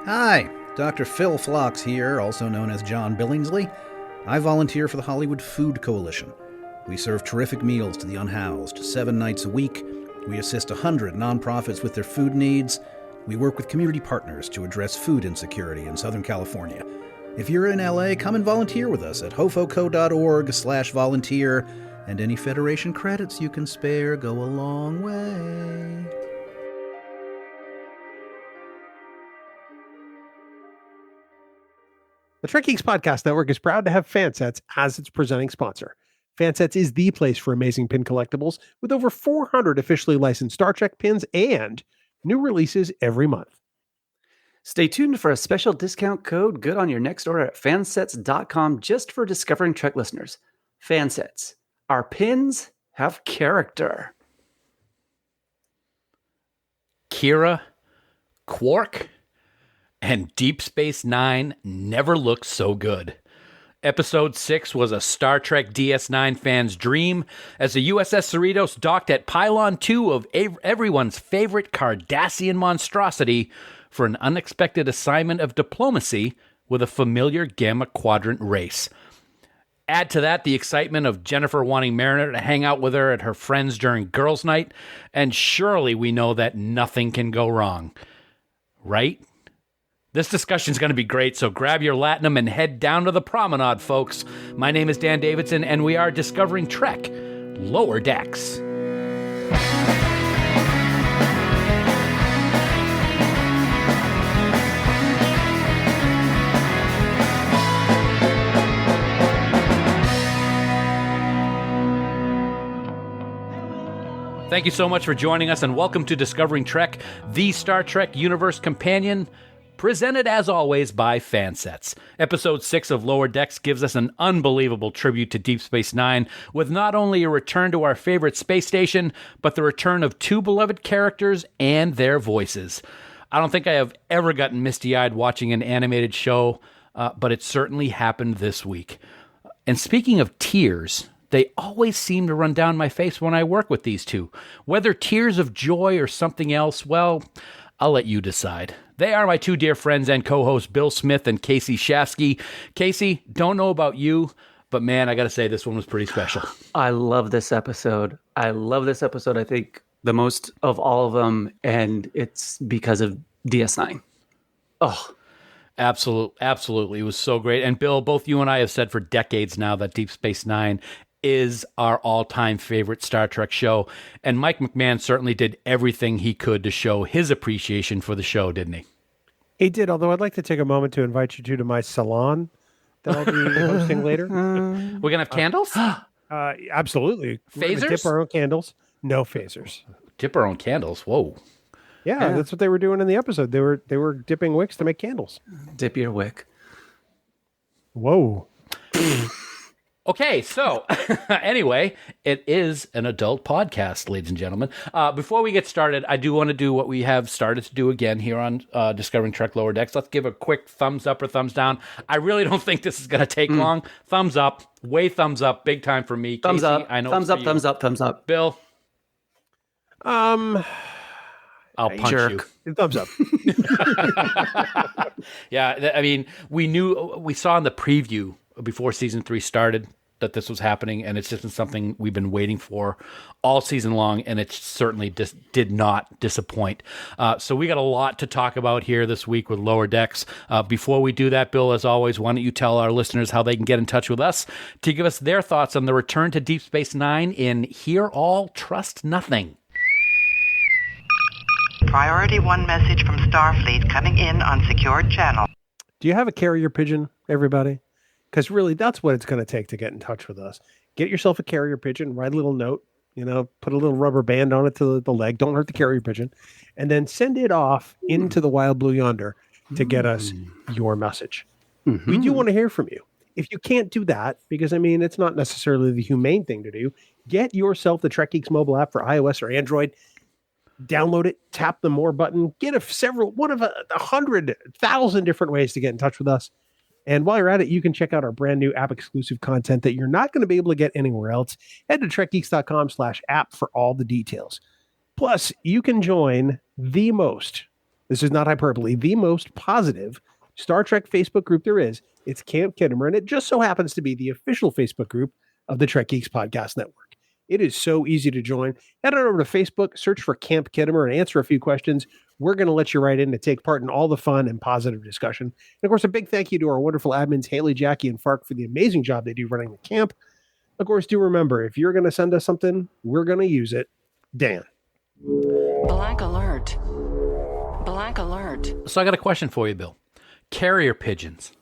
Hi, Dr. Phil Phlox here, also known as John Billingsley. I volunteer for the Hollywood Food Coalition. We serve terrific meals to the unhoused 7 nights a week. We assist 100 nonprofits with their food needs. We work with community partners to address food insecurity in Southern California. If you're in LA, come and volunteer with us at hofoco.org/volunteer, and any Federation credits you can spare go a long way. The Trek Geeks Podcast Network is proud to have Fansets as its presenting sponsor. Fansets is the place for amazing pin collectibles with over 400 officially licensed Star Trek pins and new releases every month. Stay tuned for a special discount code good on your next order at fansets.com just for Discovering Trek listeners. Fansets. Our pins have character. Kira, Quark, and Deep Space Nine never looked so good. Episode 6 was a Star Trek DS9 fan's dream as the USS Cerritos docked at Pylon 2 of everyone's favorite Cardassian Monstrosity for an unexpected assignment of diplomacy with a familiar Gamma Quadrant race. Add to that the excitement of Jennifer wanting Mariner to hang out with her at her friends during girls' night, and surely we know that nothing can go wrong. Right? This discussion is going to be great, so grab your latinum and head down to the promenade, folks. My name is Dan Davidson, and we are discovering Trek Lower Decks. Thank you so much for joining us, and welcome to Discovering Trek, the Star Trek Universe Companion, presented as always by Fansets. Episode 6 of Lower Decks gives us an unbelievable tribute to Deep Space Nine, with not only a return to our favorite space station, but the return of 2 beloved characters and their voices. I don't think I have ever gotten misty-eyed watching an animated show, but it certainly happened this week. And speaking of tears, they always seem to run down my face when I work with these two. Whether tears of joy or something else, well, I'll let you decide. They are my 2 dear friends and co-hosts, Bill Smith and Casey Shafsky. Casey, don't know about you, but man, I got to say this one was pretty special. I love this episode. I think the most of all of them, and it's because of DS9. Oh, Absolutely. It was so great. And Bill, both you and I have said for decades now that Deep Space Nine is our all-time favorite Star Trek show. And Mike McMahon certainly did everything he could to show his appreciation for the show, didn't he? He did, although I'd like to take a moment to invite you to my salon that I'll be hosting later. We're going to have candles? Absolutely. We're Phasers? gonna dip our own candles. No phasers. Dip our own candles? Whoa. Yeah, that's what they were doing in the episode. They were dipping wicks to make candles. Dip your wick. Whoa. Okay, so anyway, it is an adult podcast, ladies and gentlemen. Before we get started, I do want to do what we have started to do again here on Discovering Trek Lower Decks. Let's give a quick thumbs up or thumbs down. I really don't think this is going to take long. Thumbs up, way thumbs up, big time for me. Thumbs Casey, up, I know thumbs up, thumbs up, thumbs up. Bill? I'll punch jerk. You. Thumbs up. Yeah, I mean, we saw in the preview before season 3 started that this was happening, and it's just been something we've been waiting for all season long, and it certainly did not disappoint. So we got a lot to talk about here this week with Lower Decks. Before we do that, Bill, as always, why don't you tell our listeners how they can get in touch with us to give us their thoughts on the return to Deep Space Nine in Hear All, Trust Nothing. Priority 1 message from Starfleet coming in on secured channel. Do you have a carrier pigeon, everybody? Because really, that's what it's going to take to get in touch with us. Get yourself a carrier pigeon, write a little note, put a little rubber band on it to the leg. Don't hurt the carrier pigeon. And then send it off into the wild blue yonder to get us your message. Mm-hmm. We do want to hear from you. If you can't do that, because, it's not necessarily the humane thing to do, get yourself the Trek Geeks mobile app for iOS or Android. Download it, tap the more button, get one of 100,000 different ways to get in touch with us. And while you're at it, you can check out our brand new app exclusive content that you're not going to be able to get anywhere else. Head to trekgeeks.com/app for all the details. Plus, you can join the most This is not hyperbole. The most positive Star Trek Facebook group there is. It's Camp Kittimer, and it just so happens to be the official Facebook group of the Trek Geeks Podcast Network. It is so easy to join. Head on over to Facebook, search for Camp Kittimer, and answer a few questions. We're going to let you right in to take part in all the fun and positive discussion. And of course, a big thank you to our wonderful admins, Haley, Jackie, and Fark, for the amazing job they do running the camp. Of course, do remember, if you're going to send us something, we're going to use it. Dan. Black alert. Black alert. So I got a question for you, Bill. Carrier pigeons.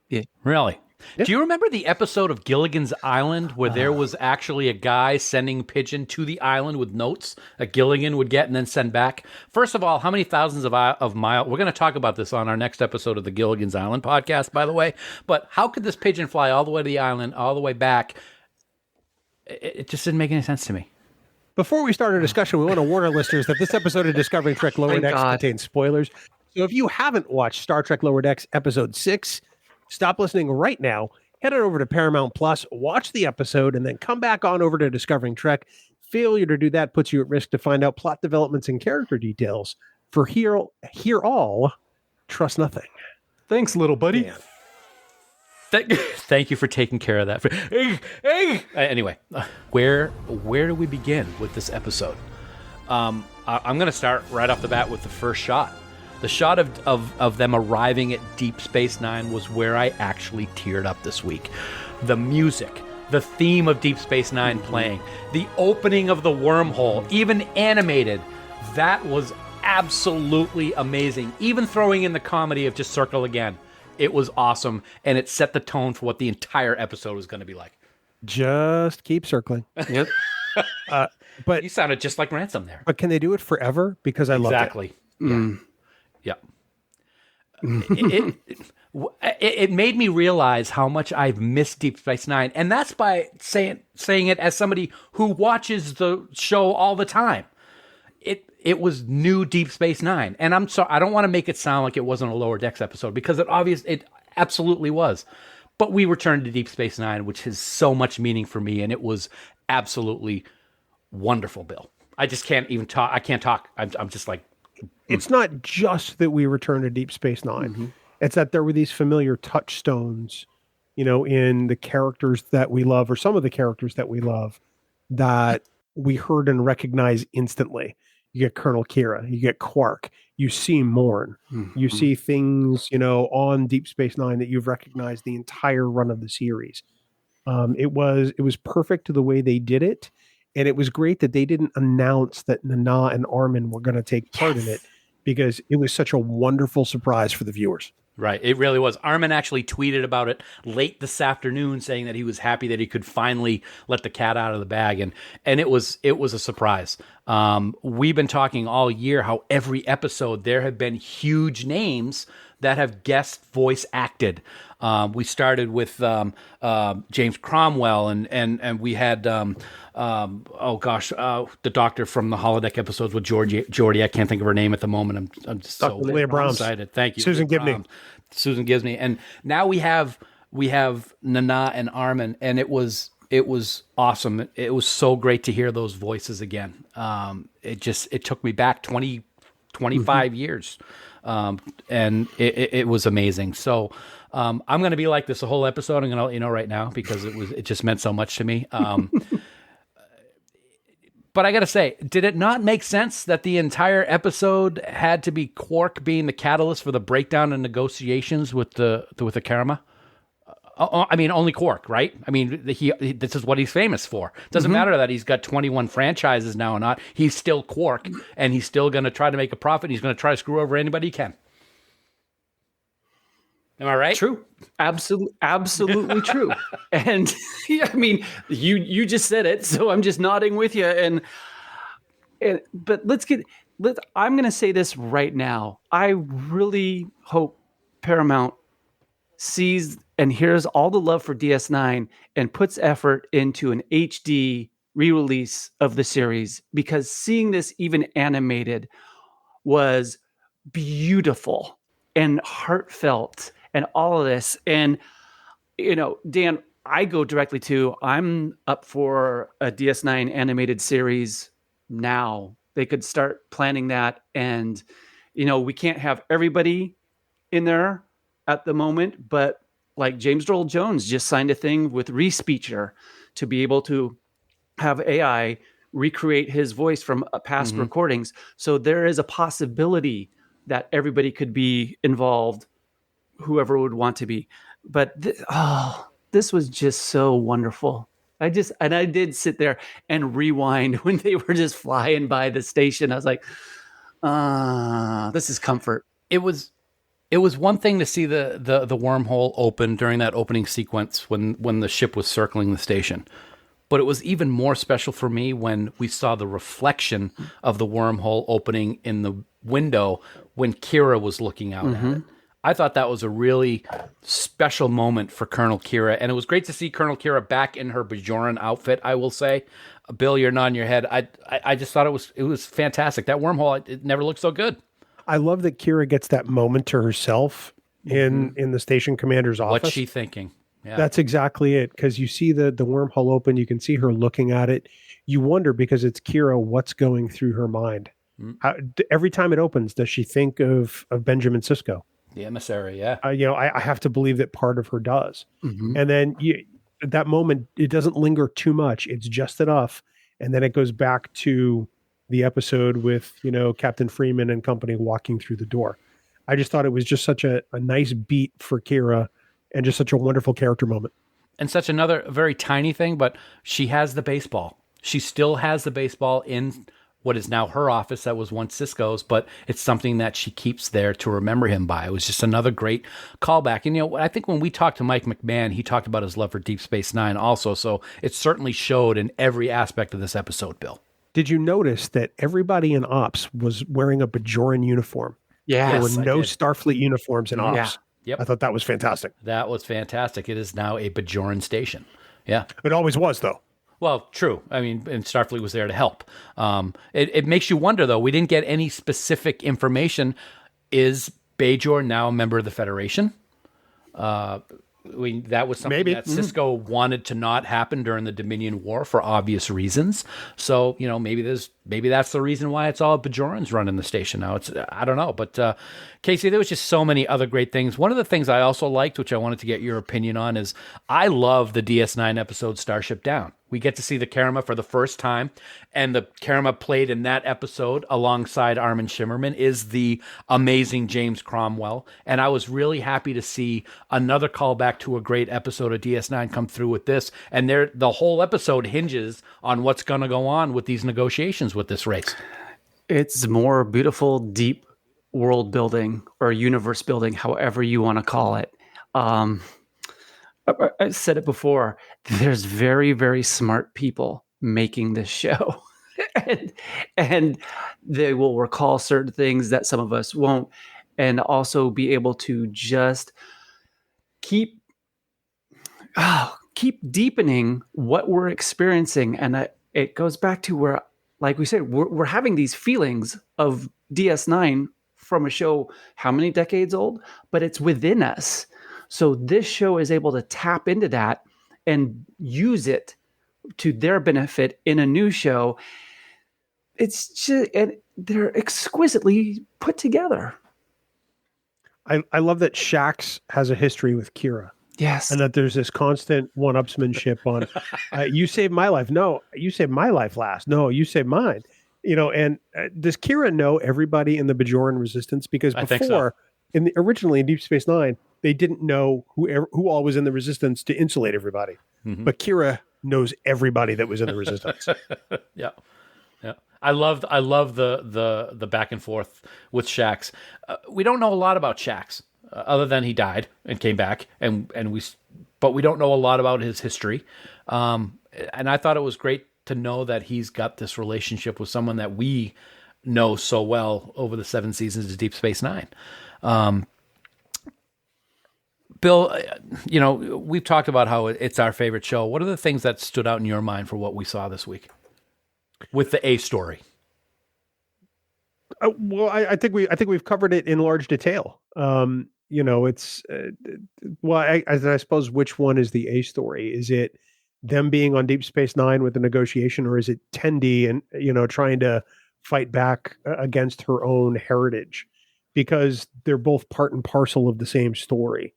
Yeah. Really? Yeah. Do you remember the episode of Gilligan's Island where there was actually a guy sending pigeon to the island with notes that Gilligan would get and then send back? First of all, how many thousands of miles? We're going to talk about this on our next episode of the Gilligan's Island podcast, by the way. But how could this pigeon fly all the way to the island, all the way back? It just didn't make any sense to me. Before we start our discussion, we want to warn our listeners that this episode of Discovering Trek Lower Thank Decks God. contains spoilers. So if you haven't watched Star Trek Lower Decks episode 6, stop listening right now. Head on over to Paramount Plus, watch the episode, and then come back on over to Discovering Trek. Failure to do that puts you at risk to find out plot developments and character details. For hear all, trust nothing. Thanks, little buddy. Dan. Thank you for taking care of that. Anyway, where do we begin with this episode? I'm going to start right off the bat with the first shot. The shot of them arriving at Deep Space Nine was where I actually teared up this week. The music, the theme of Deep Space Nine playing, the opening of the wormhole, even animated, that was absolutely amazing. Even throwing in the comedy of just circle again. It was awesome, and it set the tone for what the entire episode was going to be like. Just keep circling. Yep. But You sounded just like Ransom there. But can they do it forever? Because I love it. Exactly. Yeah. It made me realize how much I've missed Deep Space Nine, and that's by saying it as somebody who watches the show all the time. It was new Deep Space Nine, and I'm sorry, I don't want to make it sound like it wasn't a Lower Decks episode because it absolutely was. But we returned to Deep Space Nine, which has so much meaning for me, and it was absolutely wonderful, Bill. I just can't even talk. I can't talk. I'm just like. It's not just that we return to Deep Space Nine. Mm-hmm. It's that there were these familiar touchstones, in the characters that we love, or some of the characters that we love, that we heard and recognized instantly. You get Colonel Kira, you get Quark, you see Morn, you see things, on Deep Space Nine that you've recognized the entire run of the series. It was perfect the way they did it. And it was great that they didn't announce that Nana and Armin were going to take part in it, because it was such a wonderful surprise for the viewers. Right. It really was. Armin actually tweeted about it late this afternoon, saying that he was happy that he could finally let the cat out of the bag. And it was a surprise. We've been talking all year how every episode there have been huge names that have guest voice acted. We started with James Cromwell, and we had the doctor from the holodeck episodes with Geordi. I can't think of her name at the moment. I'm just so Leah Brahms. excited. Thank you, Susan Leah Gibney. Brahms. Susan Gibney, and now we have Nana and Armin, and it was awesome. It was so great to hear those voices again. It took me back 25 years. And it was amazing. So I'm going to be like this the whole episode. I'm going to let you know right now because it just meant so much to me. But I got to say, did it not make sense that the entire episode had to be Quark being the catalyst for the breakdown in negotiations with the Karemma? I mean, only Quark, right? I mean, this is what he's famous for. It doesn't matter that he's got 21 franchises now or not. He's still Quark, and he's still going to try to make a profit. And he's going to try to screw over anybody he can. Am I right? True. Absolutely true. And I mean, you just said it, so I'm just nodding with you. And but I'm going to say this right now. I really hope Paramount sees and hears all the love for DS9 and puts effort into an HD re-release of the series, because seeing this even animated was beautiful and heartfelt and all of this. And, Dan, I go directly to, I'm up for a DS9 animated series now. They could start planning that and we can't have everybody in there at the moment, but like James Earl Jones just signed a thing with Respeecher to be able to have AI recreate his voice from past recordings. So there is a possibility that everybody could be involved, whoever would want to be. But this was just so wonderful. I did sit there and rewind when they were just flying by the station. I was like, this is comfort. It was one thing to see the wormhole open during that opening sequence when the ship was circling the station. But it was even more special for me when we saw the reflection of the wormhole opening in the window when Kira was looking out at it. I thought that was a really special moment for Colonel Kira, and it was great to see Colonel Kira back in her Bajoran outfit, I will say. Bill, you're nodding your head. I just thought it was fantastic. That wormhole, it never looked so good. I love that Kira gets that moment to herself in the station commander's office. What's she thinking? Yeah. That's exactly it, because you see the wormhole open, you can see her looking at it. You wonder, because it's Kira, what's going through her mind. Every time it opens, does she think of Benjamin Sisko? The emissary, yeah. I have to believe that part of her does. And then that moment, it doesn't linger too much. It's just enough. And then it goes back to the episode with, Captain Freeman and company walking through the door. I just thought it was just such a nice beat for Kira and just such a wonderful character moment. And such another very tiny thing, but she has the baseball. She still has the baseball in what is now her office that was once Sisko's, but it's something that she keeps there to remember him by. It was just another great callback. And, I think when we talked to Mike McMahon, he talked about his love for Deep Space Nine also, so it certainly showed in every aspect of this episode, Bill. Did you notice that everybody in Ops was wearing a Bajoran uniform? Yeah, there were no Starfleet uniforms in Ops. Yeah. Yep. I thought that was fantastic. That was fantastic. It is now a Bajoran station. Yeah. It always was, though. Well, true. I mean, and Starfleet was there to help. It makes you wonder, though. We didn't get any specific information. Is Bajor now a member of the Federation? That was something that Sisko wanted to not happen during the Dominion War for obvious reasons. So, maybe that's the reason why it's all Bajorans running the station now. I don't know. But Casey, there was just so many other great things. One of the things I also liked, which I wanted to get your opinion on, is I love the DS9 episode Starship Down. We get to see the Karemma for the first time, and the Karemma played in that episode alongside Armin Shimmerman is the amazing James Cromwell, and I was really happy to see another callback to a great episode of DS9 come through with this, and the whole episode hinges on what's going to go on with these negotiations with this race. It's more beautiful, deep world building or universe building, however you want to call it. I said it before, there's very, very smart people making this show. and they will recall certain things that some of us won't, and also be able to just keep deepening what we're experiencing. And it goes back to where, like we said, we're having these feelings of DS9 from a show how many decades old, but it's within us. So this show is able to tap into that and use it to their benefit in a new show. It's just, and they're exquisitely put together. I love that Shax has a history with Kira. Yes. And that there's this constant one-upsmanship on, you saved my life. No, you saved my life last. No, you saved mine. And does Kira know everybody in the Bajoran resistance? Because before, originally in Deep Space Nine, they didn't know who all was in the resistance to insulate everybody. Mm-hmm. But Kira knows everybody that was in the resistance. Yeah. I love the back and forth with Shax. We don't know a lot about Shax other than he died and came back, but we don't know a lot about his history. And I thought it was great to know that he's got this relationship with someone that we know so well over the 7 seasons of Deep Space Nine. Bill, we've talked about how it's our favorite show. What are the things that stood out in your mind for what we saw this week with the A story? Well, I think we've covered it in large detail. It's I suppose which one is the A story? Is it them being on Deep Space Nine with the negotiation, or is it Tendi and trying to fight back against her own heritage? because they're both part and parcel of the same story.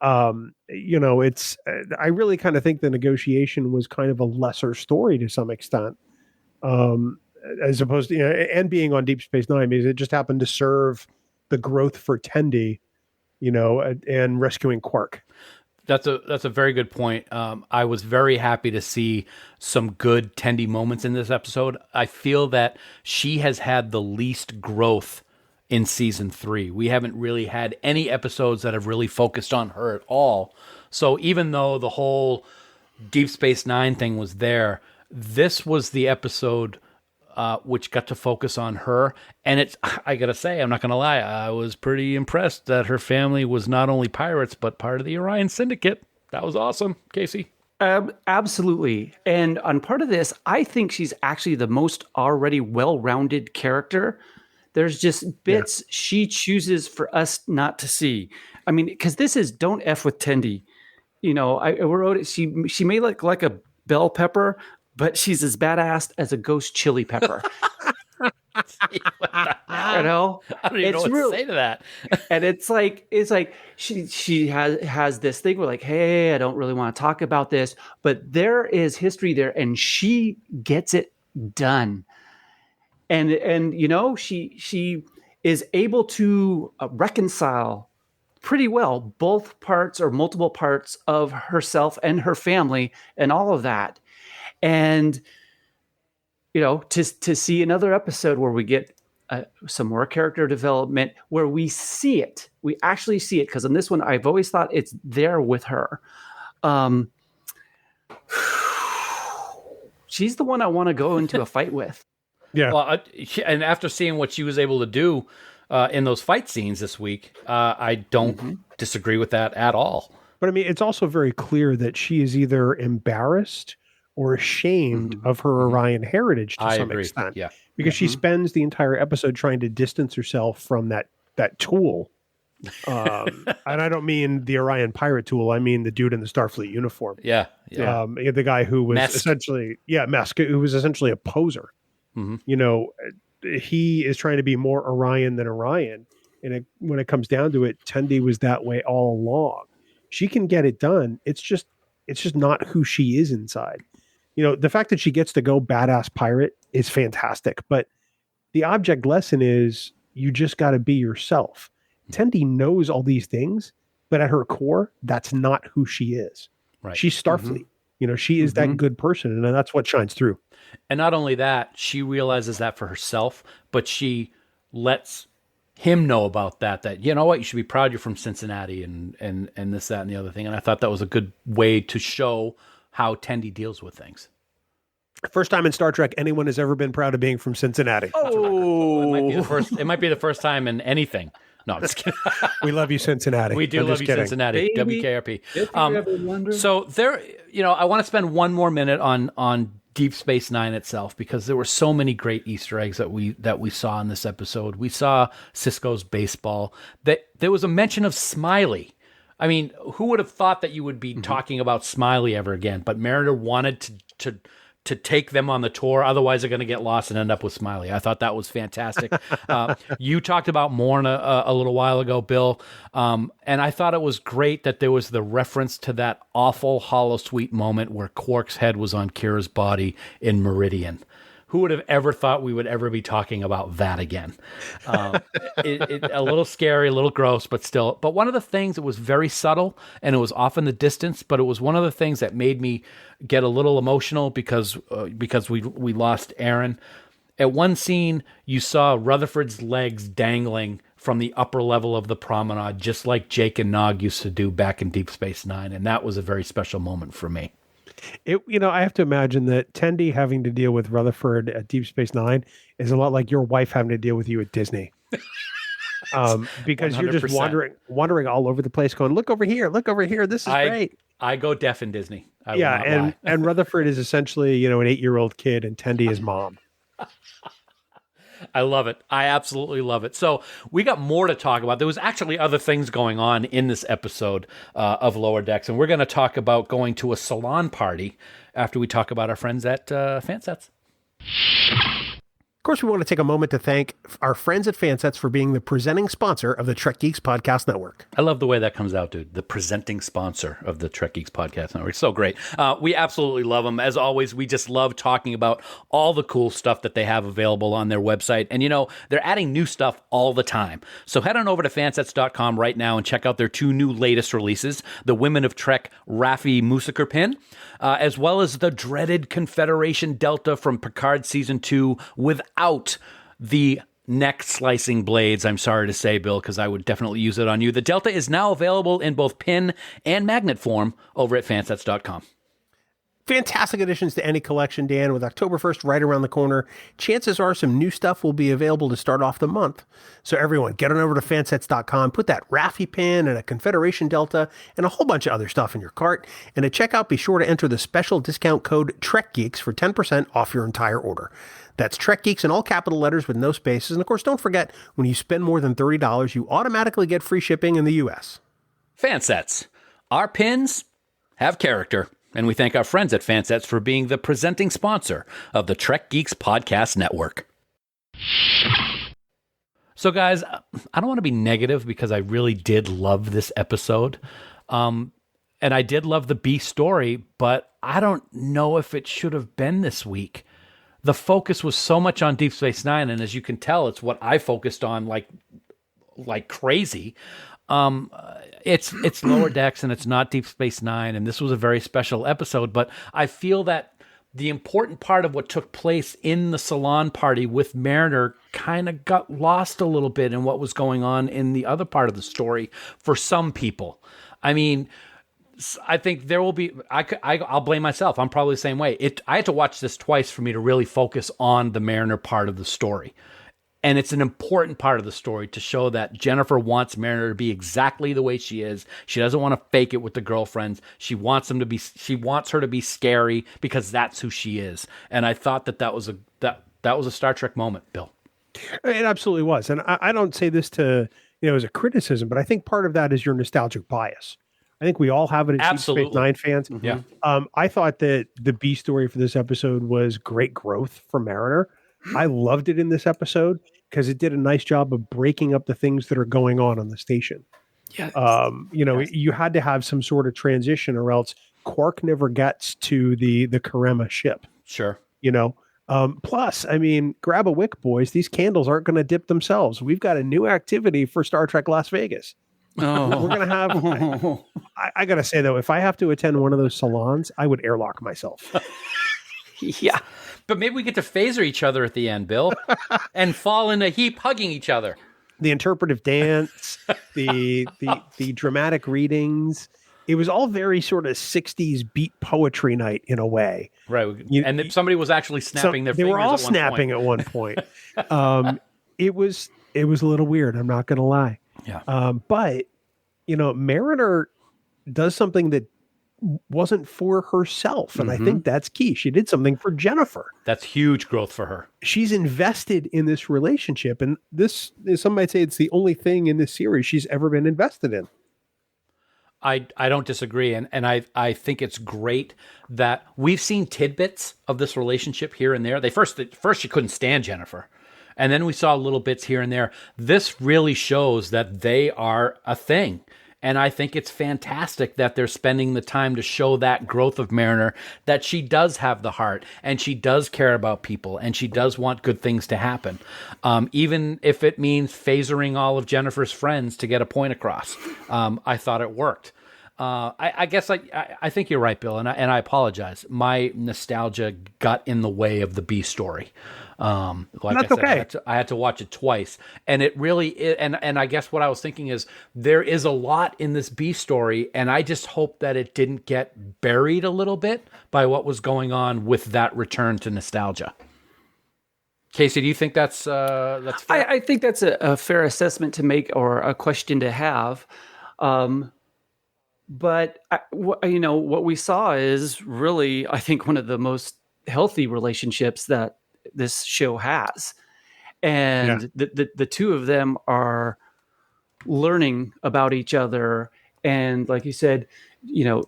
It's I really kind of think the negotiation was kind of a lesser story to some extent, as opposed to, and being on Deep Space Nine, because it just happened to serve the growth for Tendi, and rescuing Quark. That's a very good point. I was very happy to see some good Tendi moments in this episode. I feel that she has had the least growth in season 3. We haven't really had any episodes that have really focused on her at all. So even though the whole Deep Space Nine thing was there, this was the episode which got to focus on her. And I gotta say, I'm not gonna lie, I was pretty impressed that her family was not only pirates, but part of the Orion Syndicate. That was awesome. Casey? Absolutely. And on part of this, I think she's actually the most already well-rounded character. There's just bits she chooses for us not to see. I mean, because this is don't F with Tendi. I wrote it. She may look like a bell pepper, but she's as badass as a ghost chili pepper. I don't even know what to say to that. And it's like she has this thing where like, hey, I don't really want to talk about this, but there is history there, and she gets it done. And she is able to reconcile pretty well both parts or multiple parts of herself and her family and all of that. And to see another episode where we get some more character development, where we actually see it, because on this one I've always thought it's there with her. She's the one I want to go into a fight with. Yeah. Well, and after seeing what she was able to do in those fight scenes this week, I don't disagree with that at all. But I mean, it's also very clear that she is either embarrassed or ashamed of her Orion heritage to some extent. Yeah. Because she spends the entire episode trying to distance herself from that tool. And I don't mean the Orion pirate tool. I mean the dude in the Starfleet uniform. Yeah. The guy who was essentially, Mesk, who was essentially a poser. He is trying to be more Orion than Orion. And when it comes down to it, Tendi was that way all along. She can get it done. It's just not who she is inside. The fact that she gets to go badass pirate is fantastic. But the object lesson is you just got to be yourself. Tendi knows all these things, but at her core, that's not who she is. Right. She's Starfleet. She is that good person, and that's what shines through. And not only that, she realizes that for herself, but she lets him know about that, you know what, you should be proud you're from Cincinnati and this, that, and the other thing. And I thought that was a good way to show how Tendi deals with things. First time in Star Trek anyone has ever been proud of being from Cincinnati. Oh, it might be the first time in anything. No, I'm just kidding. We love you, Cincinnati. We do love you, Cincinnati. Baby, WKRP. So there, I want to spend one more minute on Deep Space Nine itself, because there were so many great Easter eggs that we saw in this episode. We saw Sisko's baseball. That there was a mention of Smiley. I mean, who would have thought that you would be talking about Smiley ever again? But Mariner wanted to take them on the tour. Otherwise, they're going to get lost and end up with Smiley. I thought that was fantastic. You talked about Morn a little while ago, Bill. And I thought it was great that there was the reference to that awful holosuite moment where Quark's head was on Kira's body in Meridian. Who would have ever thought we would ever be talking about that again? A little scary, a little gross, but still. But one of the things that was very subtle, and it was off in the distance, but it was one of the things that made me get a little emotional because we lost Aaron. At one scene, you saw Rutherford's legs dangling from the upper level of the promenade, just like Jake and Nog used to do back in Deep Space Nine, and that was a very special moment for me. I have to imagine that Tendi having to deal with Rutherford at Deep Space Nine is a lot like your wife having to deal with you at Disney. Because 100%. You're just wandering all over the place going, look over here, this is great. I go deaf in Disney. And Rutherford is essentially, an 8-year-old kid, and Tendi is mom. I love it. I absolutely love it. So we got more to talk about. There was actually other things going on in this episode of Lower Decks, and we're going to talk about going to a salon party after we talk about our friends at Fansets. Of course, we want to take a moment to thank our friends at Fansets for being the presenting sponsor of the Trek Geeks Podcast Network. I love the way that comes out, dude. The presenting sponsor of the Trek Geeks Podcast Network. So great. We absolutely love them. As always, we just love talking about all the cool stuff that they have available on their website. And, they're adding new stuff all the time. So head on over to fansets.com right now and check out their 2 new latest releases, the Women of Trek Raffi Musiker pin, as well as the dreaded Confederation Delta from Picard Season 2 without the neck slicing blades. I'm sorry to say, Bill, because I would definitely use it on you. The Delta is now available in both pin and magnet form over at fansets.com. Fantastic additions to any collection, Dan. With October 1st right around the corner, chances are some new stuff will be available to start off the month. So everyone, get on over to fansets.com, put that Raffi pin and a Confederation Delta and a whole bunch of other stuff in your cart. And at checkout, be sure to enter the special discount code TrekGeeks for 10% off your entire order. That's Trek Geeks in all capital letters with no spaces. And of course, don't forget, when you spend more than $30, you automatically get free shipping in the U.S. Fansets. Our pins have character. And we thank our friends at Fansets for being the presenting sponsor of the Trek Geeks Podcast Network. So, guys, I don't want to be negative because I really did love this episode. And I did love the B story, but I don't know if it should have been this week. The focus was so much on Deep Space Nine, and as you can tell, it's what I focused on like crazy. It's Lower Decks and it's not Deep Space Nine, and this was a very special episode, but I feel that the important part of what took place in the salon party with Mariner kind of got lost a little bit in what was going on in the other part of the story for some people. I mean, I think there will be, I'll blame myself. I'm probably the same way. I had to watch this twice for me to really focus on the Mariner part of the story. And it's an important part of the story to show that Jennifer wants Mariner to be exactly the way she is. She doesn't want to fake it with the girlfriends. She wants her to be scary because that's who she is. And I thought that was a Star Trek moment, Bill. It absolutely was. And I don't say this to, as a criticism, but I think part of that is your nostalgic bias. I think we all have it as Deep Space Nine fans. Mm-hmm. Yeah. I thought that the B story for this episode was great growth for Mariner. I loved it in this episode because it did a nice job of breaking up the things that are going on the station. Yeah. You had to have some sort of transition or else Quark never gets to the Karemma ship. Sure. Plus, grab a wick, boys. These candles aren't going to dip themselves. We've got a new activity for Star Trek Las Vegas. Oh. We're going to have, I got to say though, if I have to attend one of those salons, I would airlock myself. Yeah. But maybe we get to phaser each other at the end, Bill, and fall in a heap hugging each other. The interpretive dance, the dramatic readings. It was all very sort of 60s beat poetry night in a way. Right. Somebody was actually snapping their fingers. They were all at one snapping point. at one point. It was a little weird. I'm not going to lie. Yeah. But, Mariner does something that wasn't for herself. And I think that's key. She did something for Jennifer. That's huge growth for her. She's invested in this relationship. And this, some might say it's the only thing in this series she's ever been invested in. I don't disagree. And I think it's great that we've seen tidbits of this relationship here and there. First she couldn't stand Jennifer. And then we saw little bits here and there. This really shows that they are a thing. And I think it's fantastic that they're spending the time to show that growth of Mariner, that she does have the heart and she does care about people and she does want good things to happen. Even if it means phasering all of Jennifer's friends to get a point across. I thought it worked. I guess I think you're right, Bill, and I apologize. My nostalgia got in the way of the B story. That's okay. I had to watch it twice, and it really is, and I guess what I was thinking is there is a lot in this B story, and I just hope that it didn't get buried a little bit by what was going on with that return to nostalgia. Casey, do you think that's fair? I think that's a fair assessment to make or a question to have. But what we saw is really, I think, one of the most healthy relationships that this show has, and the two of them are learning about each other, and like you said,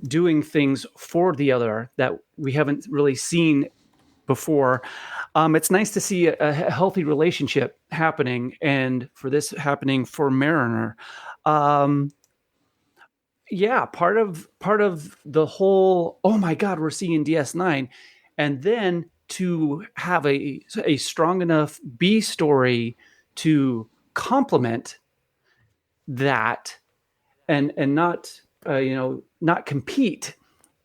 doing things for the other that we haven't really seen before. it's nice to see a healthy relationship happening, and for this happening for Mariner. Yeah, part of the whole, oh my God, we're seeing DS9, and then to have a strong enough B story to complement that and not not compete,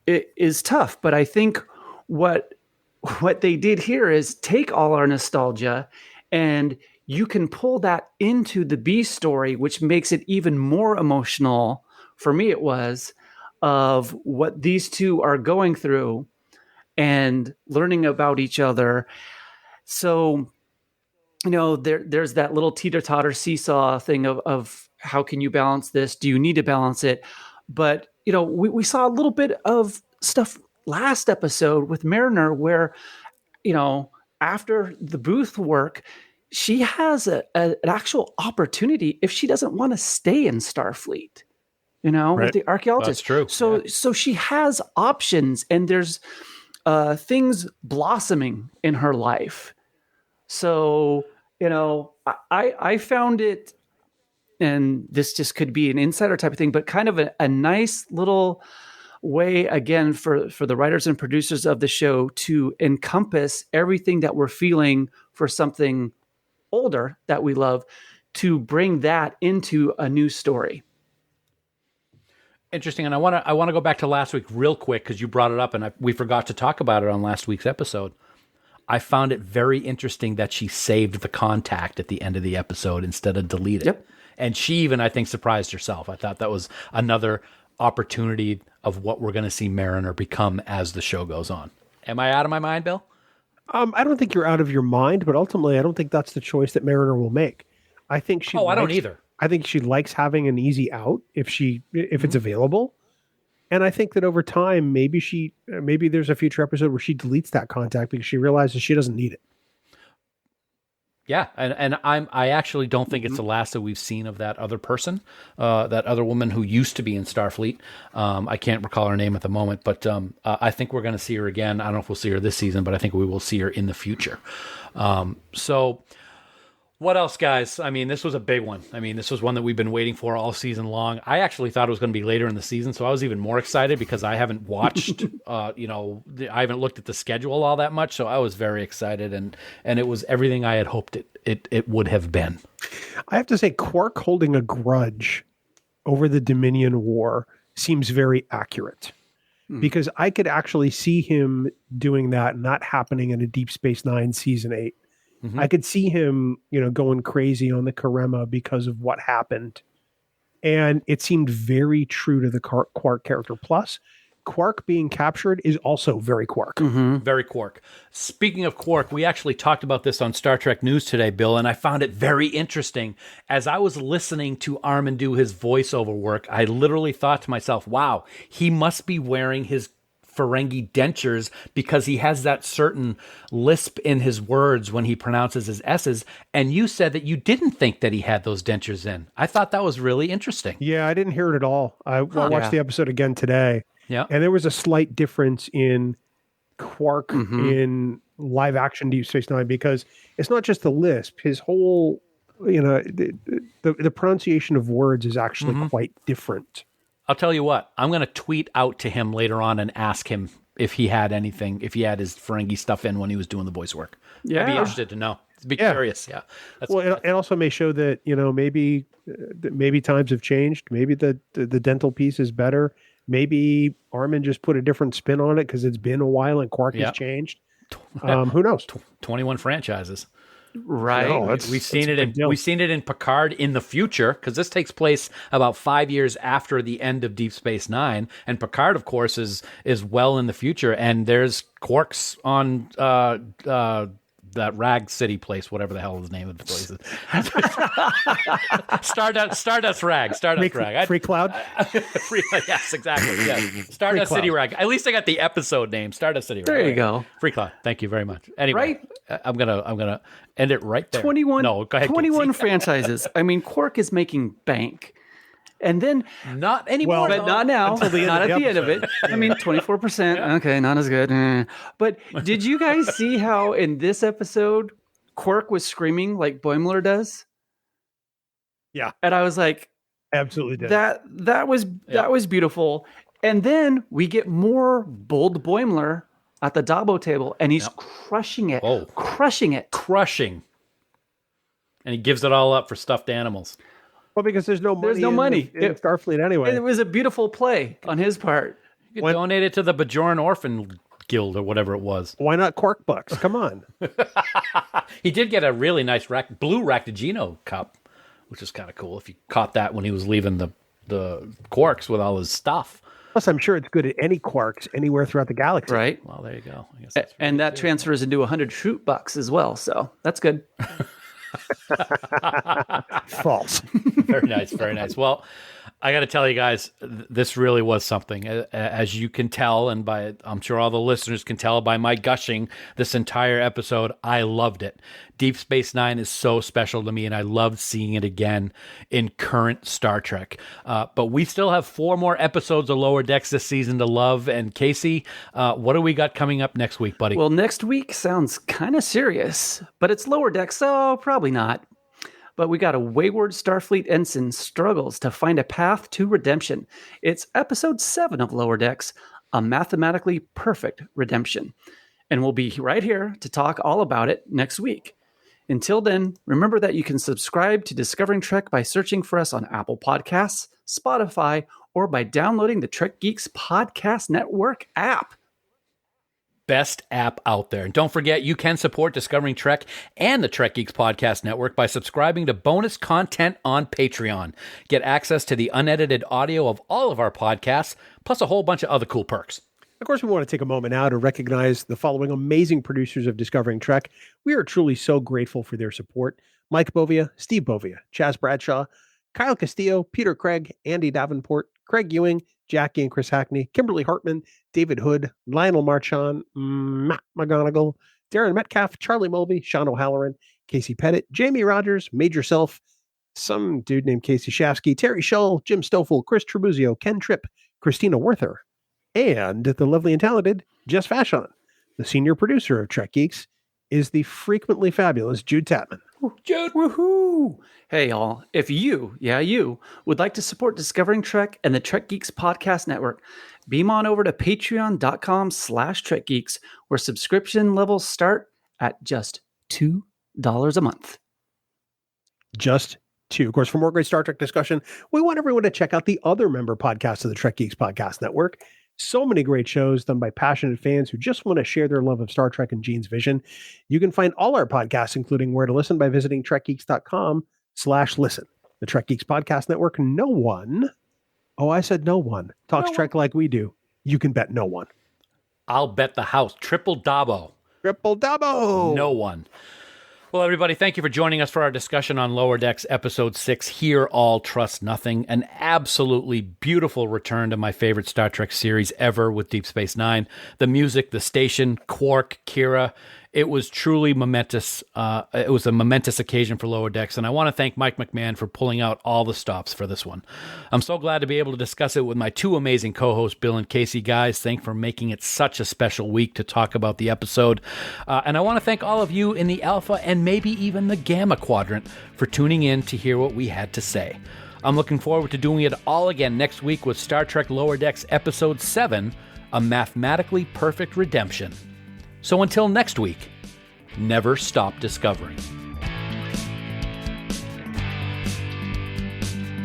it is tough. But I think what they did here is take all our nostalgia, and you can pull that into the B story, which makes it even more emotional. For me, it was of what these two are going through and learning about each other. So, there's that little teeter-totter seesaw thing of how can you balance this? Do you need to balance it? But, we saw a little bit of stuff last episode with Mariner where, after the booth work, she has an actual opportunity if she doesn't want to stay in Starfleet. With the archaeologist. That's true. So she has options, and there's things blossoming in her life. So, I found it, and this just could be an insider type of thing, but kind of a nice little way, again, for the writers and producers of the show to encompass everything that we're feeling for something older that we love, to bring that into a new story. Interesting, and I want to go back to last week real quick because you brought it up, and we forgot to talk about it on last week's episode. I found it very interesting that she saved the contact at the end of the episode instead of deleted. Yep. And she even, I think, surprised herself. I thought that was another opportunity of what we're going to see Mariner become as the show goes on. Am I out of my mind, Bill? I don't think you're out of your mind, but ultimately, I don't think that's the choice that Mariner will make. I think she. I don't either. I think she likes having an easy out if it's available. And I think that over time, maybe there's a future episode where she deletes that contact because she realizes she doesn't need it. Yeah, and I actually don't think it's the last that we've seen of that other person, that other woman who used to be in Starfleet. I can't recall her name at the moment, but I think we're going to see her again. I don't know if we'll see her this season, but I think we will see her in the future. So what else, guys? I mean, this was a big one. I mean, this was one that we've been waiting for all season long. I actually thought it was going to be later in the season, so I was even more excited because I haven't watched, I haven't looked at the schedule all that much, so I was very excited, and it was everything I had hoped it would have been. I have to say, Quark holding a grudge over the Dominion War seems very accurate, because I could actually see him doing that not happening in a Deep Space Nine Season 8. Mm-hmm. I could see him, going crazy on the Karemma because of what happened. And it seemed very true to the Quark character. Plus, Quark being captured is also very Quark. Mm-hmm. Very Quark. Speaking of Quark, we actually talked about this on Star Trek News today, Bill, and I found it very interesting. As I was listening to Armin do his voiceover work, I literally thought to myself, wow, he must be wearing his Ferengi dentures because he has that certain lisp in his words when he pronounces his S's. And you said that you didn't think that he had those dentures in. I thought that was really interesting. Yeah, I didn't hear it at all. I watched the episode again today. Yeah. And there was a slight difference in Quark in live action Deep Space Nine, because it's not just the lisp. His whole, the pronunciation of words is actually quite different. I'll tell you what, I'm going to tweet out to him later on and ask him if he had anything, if he had his Ferengi stuff in when he was doing the voice work. Yeah. I'd be interested to know. Be curious. Yeah. It also may show that, maybe times have changed. Maybe the dental piece is better. Maybe Armin just put a different spin on it because it's been a while and Quark has changed. Who knows? 21 franchises. Right. No, we've seen it in Picard in the future, because this takes place about 5 years after the end of Deep Space Nine, and Picard, of course, is well in the future. And there's Quark's on that Rag City place, whatever the hell the name of the place is. Stardust Rag. Free Cloud? Yes, exactly. Yeah. Stardust City Rag. At least I got the episode name, Stardust City Rag. There you go. Free Cloud. Thank you very much. Anyway, I'm gonna end it right there. 21. No, go ahead. 21 franchises. I mean, Quark is making bank. And then, Not anymore. but not now, until the end not of at the the end of it. I mean, 24%. Okay, not as good. But did you guys see how in this episode, Quark was screaming like Boimler does? Yeah. And I was like, Absolutely did. that was beautiful. And then we get more bold Boimler at the dabo table, and he's crushing it. Oh. Crushing it. Crushing. And he gives it all up for stuffed animals. Well, because there's no money. In Starfleet anyway. It was a beautiful play on his part. You could donate it to the Bajoran Orphan Guild or whatever it was. Why not Quark bucks? Come on. He did get a really nice blue Raktajino cup, which is kind of cool if you caught that when he was leaving the Quarks with all his stuff. Plus, I'm sure it's good at any Quarks anywhere throughout the galaxy. Right. Well, there you go. I guess that's And that transfers into 100 shoot bucks as well. So that's good. False. Very nice, very nice. Well, I got to tell you guys, this really was something. As you can tell, and I'm sure all the listeners can tell by my gushing this entire episode, I loved it. Deep Space Nine is so special to me, and I loved seeing it again in current Star Trek. But we still have 4 more episodes of Lower Decks this season to love. And Casey, what do we got coming up next week, buddy? Well, next week sounds kind of serious, but it's Lower Deck, so probably not. But we got a wayward Starfleet ensign struggles to find a path to redemption. It's episode 7 of Lower Decks, a mathematically perfect redemption. And we'll be right here to talk all about it next week. Until then, remember that you can subscribe to Discovering Trek by searching for us on Apple Podcasts, Spotify, or by downloading the Trek Geeks Podcast Network app. Best app out there. And don't forget, you can support Discovering Trek and the Trek Geeks Podcast Network by subscribing to bonus content on Patreon. Get access to the unedited audio of all of our podcasts, plus a whole bunch of other cool perks. Of course, we want to take a moment now to recognize the following amazing producers of Discovering Trek. We are truly so grateful for their support. Mike Bovia, Steve Bovia, Chaz Bradshaw, Kyle Castillo, Peter Craig, Andy Davenport, Craig Ewing, Jackie and Chris Hackney, Kimberly Hartman, David Hood, Lionel Marchand, Matt McGonigal, Darren Metcalf, Charlie Mulvey, Sean O'Halloran, Casey Pettit, Jamie Rogers, Major Self, some dude named Casey Shafsky, Terry Shull, Jim Stoffel, Chris Tribuzio, Ken Tripp, Christina Werther, and the lovely and talented Jess Vashon. The senior producer of Trek Geeks is the frequently fabulous Jude Tatman. Jude, woohoo! Hey, y'all, if you would like to support Discovering Trek and the Trek Geeks Podcast Network, beam on over to patreon.com/Trek Geeks, where subscription levels start at just $2 a month. Just 2. Of course, for more great Star Trek discussion, we want everyone to check out the other member podcasts of the Trek Geeks Podcast Network. So many great shows done by passionate fans who just want to share their love of Star Trek and Gene's vision. You can find all our podcasts, including Where to Listen, by visiting trekgeeks.com/listen. The Trek Geeks Podcast Network, no one talks Trek like we do. You can bet no one. I'll bet the house. Triple dabo. Triple dabo. No one. Well, everybody, thank you for joining us for our discussion on Lower Decks Episode 6, Hear All, Trust Nothing. An absolutely beautiful return to my favorite Star Trek series ever with Deep Space Nine. The music, the station, Quark, Kira. It was truly momentous. It was a momentous occasion for Lower Decks, and I want to thank Mike McMahon for pulling out all the stops for this one. I'm so glad to be able to discuss it with my 2 amazing co-hosts, Bill and Casey. Guys, thanks for making it such a special week to talk about the episode. And I want to thank all of you in the Alpha and maybe even the Gamma Quadrant for tuning in to hear what we had to say. I'm looking forward to doing it all again next week with Star Trek Lower Decks Episode 7, A Mathematically Perfect Redemption. So until next week, never stop discovering.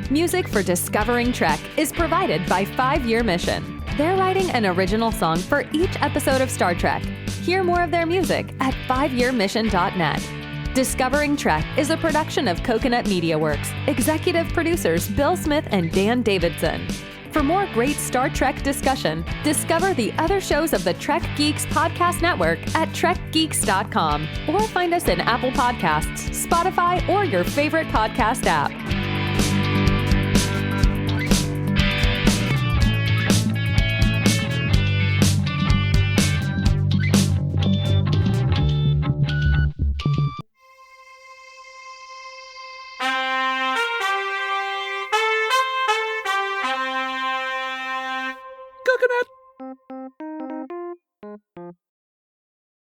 Music for Discovering Trek is provided by 5 Year Mission. They're writing an original song for each episode of Star Trek. Hear more of their music at 5yearmission.net. Discovering Trek is a production of Coconut Media Works. Executive producers Bill Smith and Dan Davidson. For more great Star Trek discussion, discover the other shows of the Trek Geeks Podcast Network at trekgeeks.com or find us in Apple Podcasts, Spotify, or your favorite podcast app. looking at